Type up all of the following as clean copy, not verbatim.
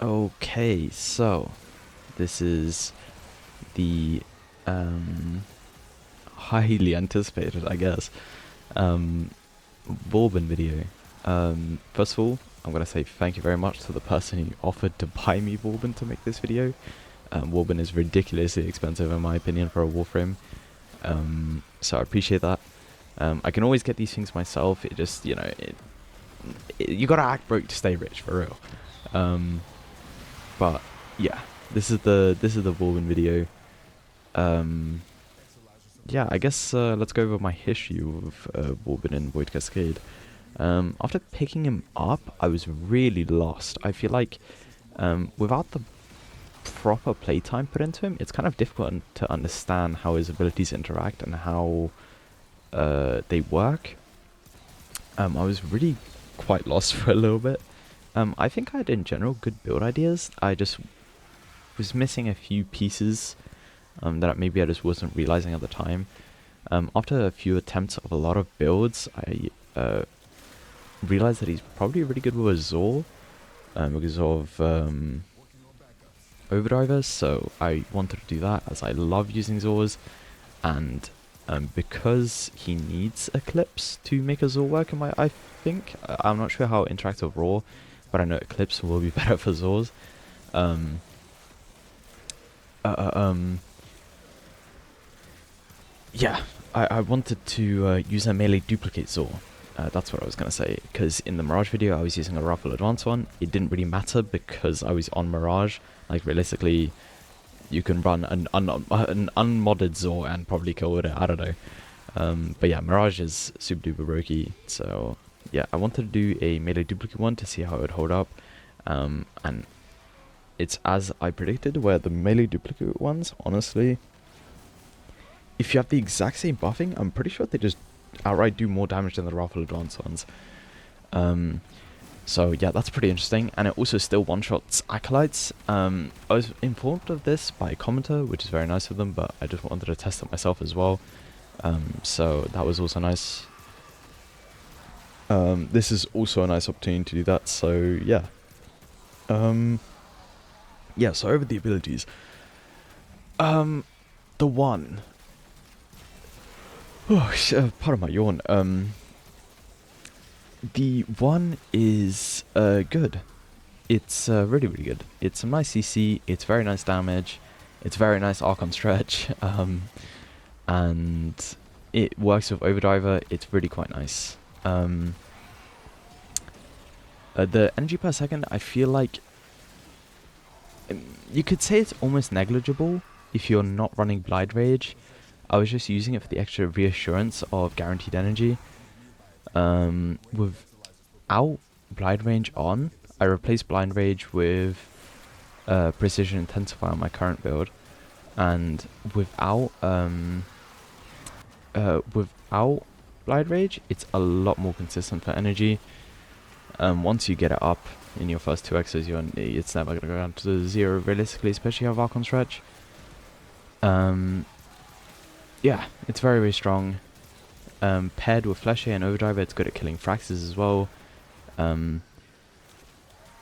Okay, so this is the highly anticipated, I guess, um, Vauban video. First of all, I'm gonna say thank you very much to the person who offered to buy me Vauban to make this video. Vauban is ridiculously expensive in my opinion for a warframe, so I appreciate that. I can always get these things myself. It just, you gotta act broke to stay rich, for real. But yeah, this is the Vauban video. Um, yeah, I guess let's go over my history of Vauban and Void Cascade. After picking him up, I was really lost. I feel like without the proper playtime put into him, it's kind of difficult to understand how his abilities interact and how they work. I was really quite lost for a little bit. I think I had in general good build ideas. I just was missing a few pieces that maybe I just wasn't realizing at the time. After a few attempts of a lot of builds, I realized that he's probably really good with a Zor because of overdrivers, so I wanted to do that as I love using Zors, and because he needs Eclipse to make a Zor work, I think. I'm not sure how interactive Raw, but I know Eclipse will be better for Zors. Um, uh, uh, um, yeah, I wanted to use a melee duplicate Zor. That's what I was going to say, because in the Mirage video I was using a Raffle Advanced one. It didn't really matter because I was on Mirage. Like, realistically, you can run an unmodded Zor and probably kill with it, I don't know. But yeah, Mirage is super duper brokey, so yeah, I wanted to do a melee duplicate one to see how it would hold up. And it's as I predicted, where the melee duplicate ones, honestly, if you have the exact same buffing, I'm pretty sure they just outright do more damage than the Raffle Advanced ones. So yeah, that's pretty interesting, and it also still one-shots Acolytes. I was informed of this by a commenter, which is very nice of them, but I just wanted to test it myself as well. So that was also nice. This is also a nice opportunity to do that, so yeah. Yeah, so over the abilities. The one. Oh, pardon my yawn. The one is good. It's really, really good. It's some nice CC, it's very nice damage, it's very nice arc on stretch, and it works with Overdriver. It's really quite nice. The energy per second, I feel like you could say it's almost negligible if you're not running Blind Rage. I was just using it for the extra reassurance of guaranteed energy. Without Blind Range on, I replaced Blind Rage with Precision Intensifier on my current build, and without Blind Rage, it's a lot more consistent for energy. Once you get it up in your first 2 X's, it's never going to go down to 0 realistically, especially if you have Arc on Stretch. Yeah, it's very, very strong. Paired with Fleshy and Overdrive, it's good at killing Fraxes as well.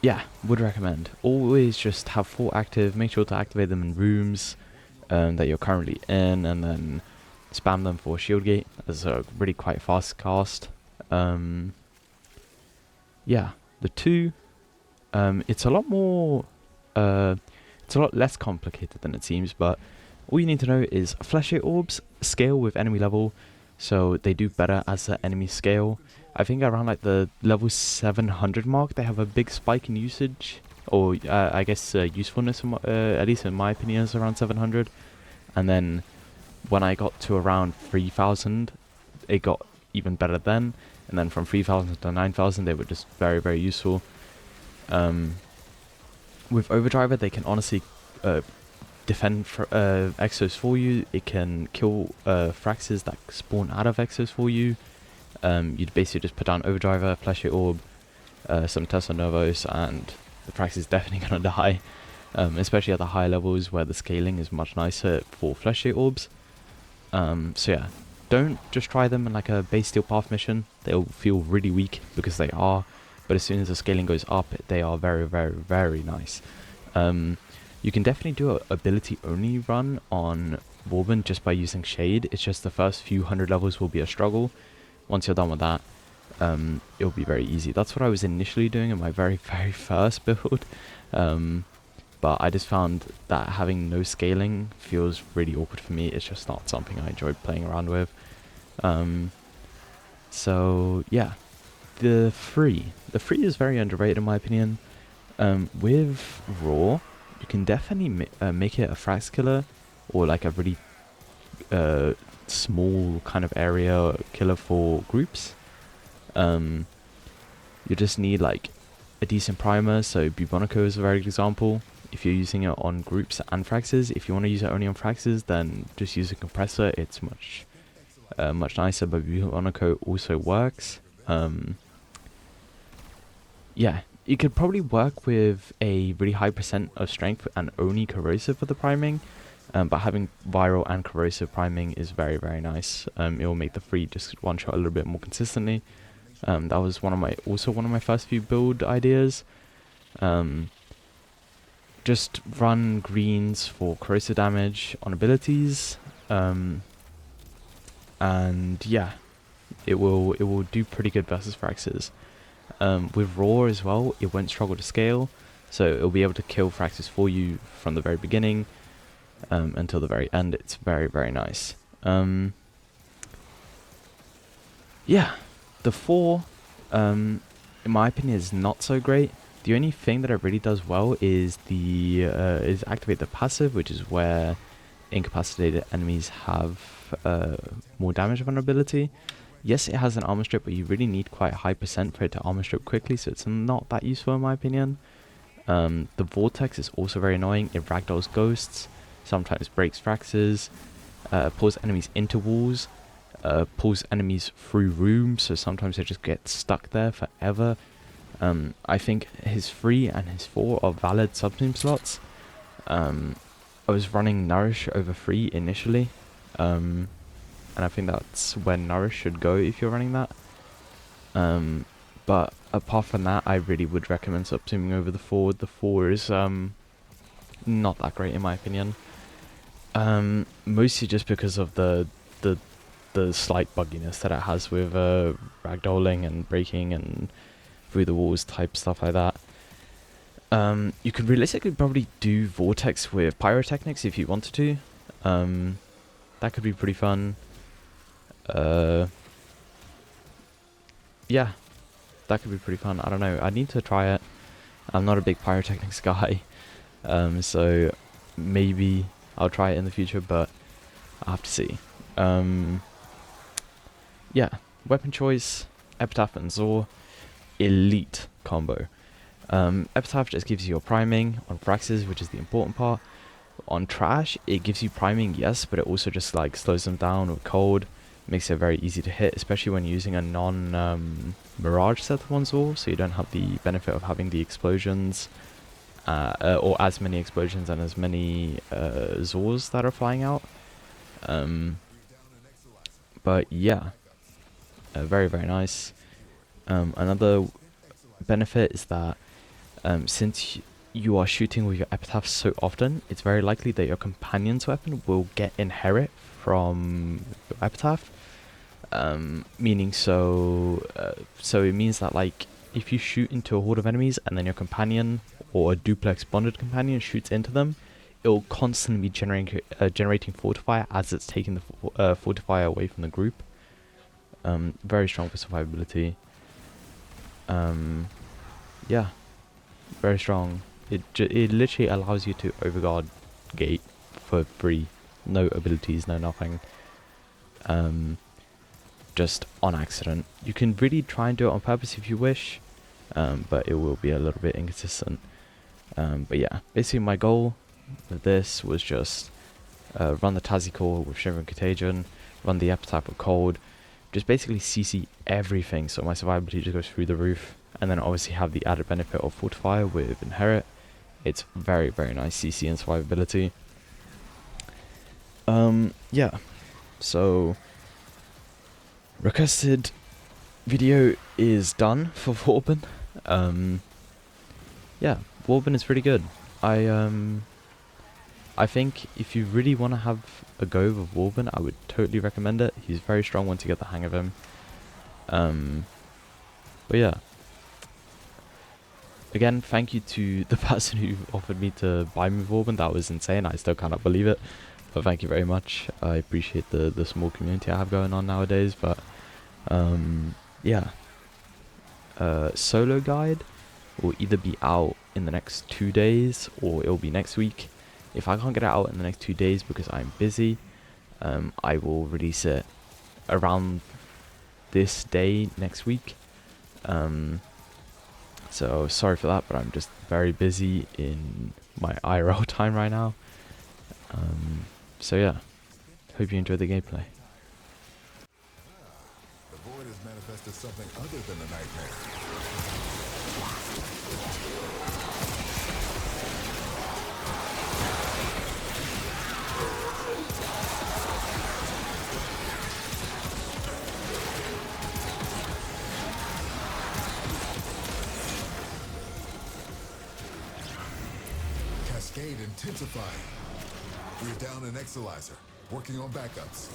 Yeah, would recommend. Always just have 4 active, make sure to activate them in rooms that you're currently in, and then spam them for Shield Gate as a really quite fast cast. Yeah, the 2, it's a lot more, it's a lot less complicated than it seems, but all you need to know is Fleshy Orbs scale with enemy level, so they do better as the enemy scale. I think around like the level 700 mark, they have a big spike in usage, or I guess usefulness, at least in my opinion, is around 700. And then when I got to around 3000, it got even better then. And then from 3000 to 9000, they were just very, very useful. With Overdriver, they can honestly defend Exos for you. It can kill Fraxes that spawn out of Exos for you. You'd basically just put down Overdriver, Fleshy Orb, some Tesla Novos, and the Frax is definitely going to die. Especially at the higher levels where the scaling is much nicer for Fleshy Orbs. So yeah, don't just try them in like a base steel path mission. They'll feel really weak because they are. but as soon as the scaling goes up, they are very, very, very nice. You can definitely do a ability only run on Vauban just by using Shade. It's just the first few hundred levels will be a struggle. Once you're done with that, it'll be very easy. That's what I was initially doing in my very, very first build. But I just found that having no scaling feels really awkward for me. It's just not something I enjoyed playing around with. So yeah, the free is very underrated in my opinion. With Raw, you can definitely make it a frax killer, or like a really small kind of area killer for groups. You just need like a decent primer, so Bubonico is a very good example. If you're using it on groups and fraxes, if you want to use it only on fraxes, then just use a compressor. It's much nicer, but Bubonico also works. Yeah, you could probably work with a really high % of strength and only corrosive for the priming, but having viral and corrosive priming is very, very nice. It will make the free just one shot a little bit more consistently. That was one of my first few build ideas. Just run greens for corrosive damage on abilities, and yeah, it will do pretty good versus fraxes. With Raw as well, it won't struggle to scale, so it'll be able to kill fraxes for you from the very beginning until the very end. It's very, very nice. Yeah, the 4, in my opinion, is not so great. The only thing that it really does well is is activate the passive, which is where incapacitated enemies have more damage vulnerability. Yes, it has an armor strip, but you really need quite a high % for it to armor strip quickly, so it's not that useful in my opinion. The vortex is also very annoying. It ragdolls ghosts, sometimes breaks fraxes, pulls enemies into walls, pulls enemies through rooms, so sometimes they just get stuck there forever. I think his 3 and his 4 are valid subteam slots. I was running Nourish over 3 initially, and I think that's where Nourish should go if you're running that. But apart from that, I really would recommend subteaming over the 4. The 4 is not that great in my opinion. Mostly just because of the slight bugginess that it has with ragdolling and breaking and through the walls type stuff like that. You could realistically probably do Vortex with Pyrotechnics if you wanted to. That could be pretty fun. Yeah, that could be pretty fun. I don't know. I need to try it. I'm not a big Pyrotechnics guy, so maybe I'll try it in the future, but I'll have to see. Yeah, weapon choice, Epitaph and Zor, elite combo. Epitaph just gives you your priming on fraxes, which is the important part. On trash, it gives you priming, yes, but it also just like slows them down with cold, makes it very easy to hit, especially when using a non-mirage set on Zor, so you don't have the benefit of having the explosions, or as many explosions and as many Zors that are flying out. But yeah, very, very nice. Another benefit is that since you are shooting with your Epitaph so often, it's very likely that your companion's weapon will get inherit from your Epitaph. Meaning so it means that like if you shoot into a horde of enemies and then your companion or a duplex bonded companion shoots into them, it will constantly be generating fortifier as it's taking the fortifier away from the group. Very strong for survivability. Yeah, very strong. It literally allows you to overguard gate for free. No abilities, no nothing. Just on accident. You can really try and do it on purpose if you wish, but it will be a little bit inconsistent. But yeah, basically my goal with this was just run the Tazzy Core with Shivering Contagion, run the Epitaph with Cold, just basically CC everything so my survivability just goes through the roof, and then obviously have the added benefit of Fortifier with Inherit. It's very, very nice CC and survivability. Yeah, so requested video is done for Vauban. Yeah, Vauban is pretty good. I think if you really want to have a go with Vauban, I would totally recommend it. He's very strong once you get the hang of him. But yeah. Again, thank you to the person who offered me to buy me Vauban. That was insane. I still cannot believe it. But thank you very much. I appreciate the small community I have going on nowadays. But yeah. Solo guide will either be out in the next 2 days or it'll be next week. If I can't get it out in the next 2 days because I'm busy, I will release it around this day next week. So sorry for that, but I'm just very busy in my IRL time right now. So yeah, hope you enjoyed the gameplay. The void has manifested something other than a nightmare. Cascade intensifying. We're down an Exilizer, working on backups.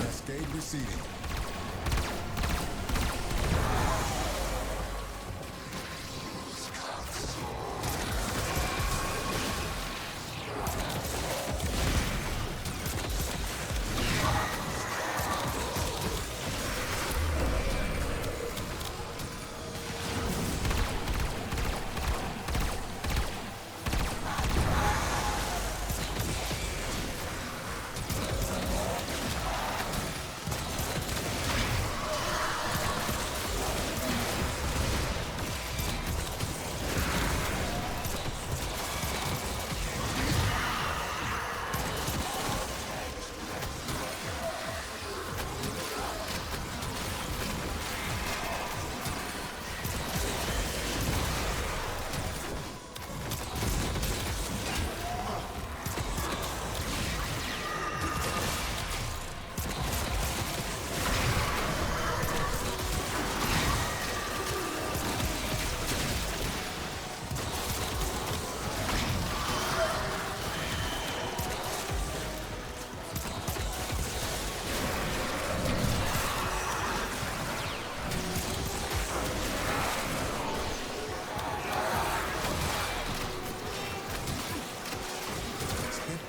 Cascade receding.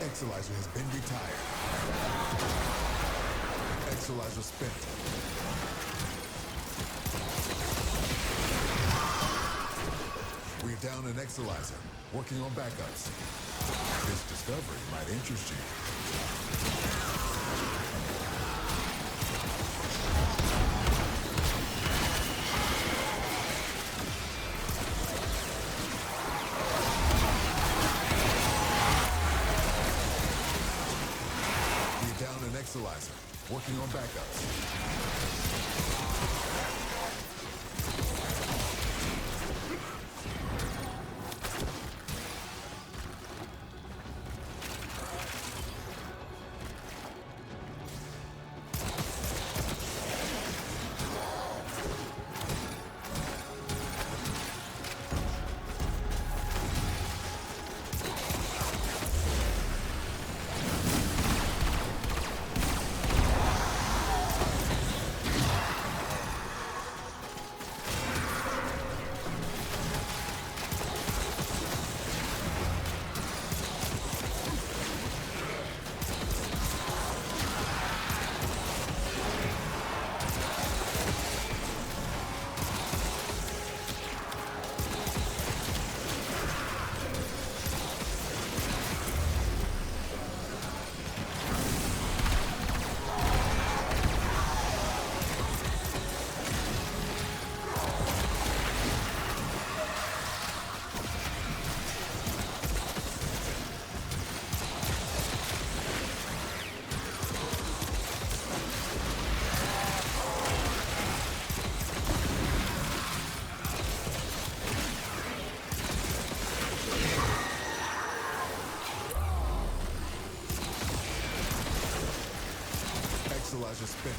Exilizer has been retired. Exilizer spent. We're down an Exilizer, working on backups. This discovery might interest you. Exilizer, working on backups. Exalizer spent.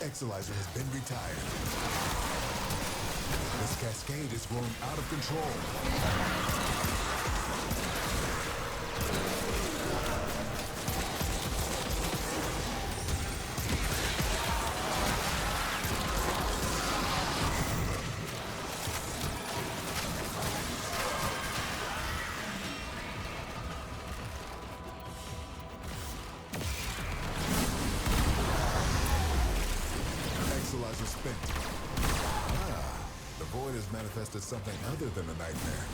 Exalizer has been retired. This cascade is grown out of control. Exalizer spent. Ah, the void has manifested something other than a nightmare.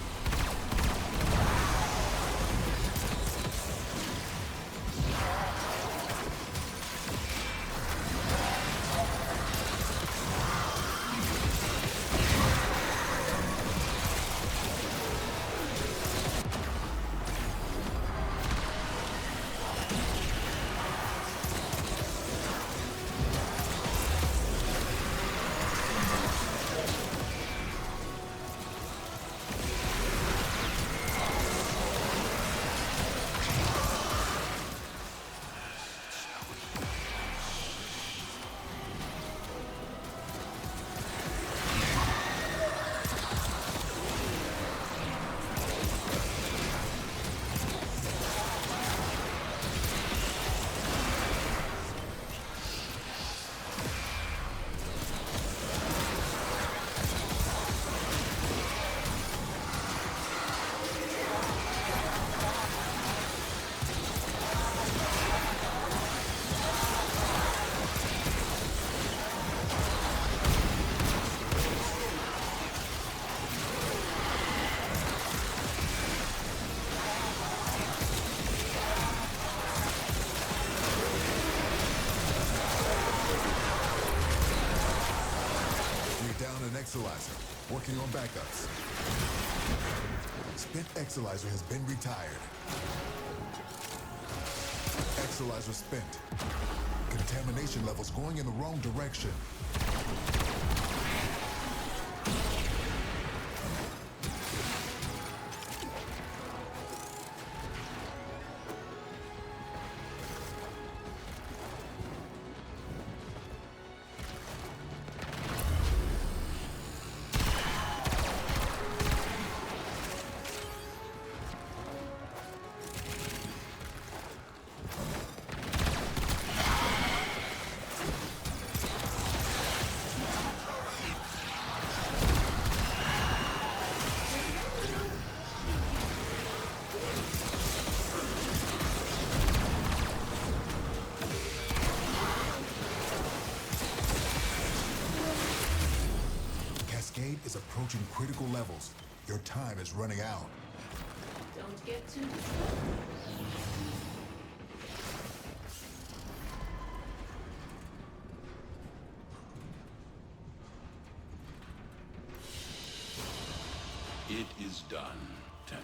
Exalizer, working on backups. Spent Exalizer has been retired. Exalizer spent. Contamination levels going in the wrong direction. Cascade is approaching critical levels. Your time is running out. Don't get too distracted. It is done, Tenno.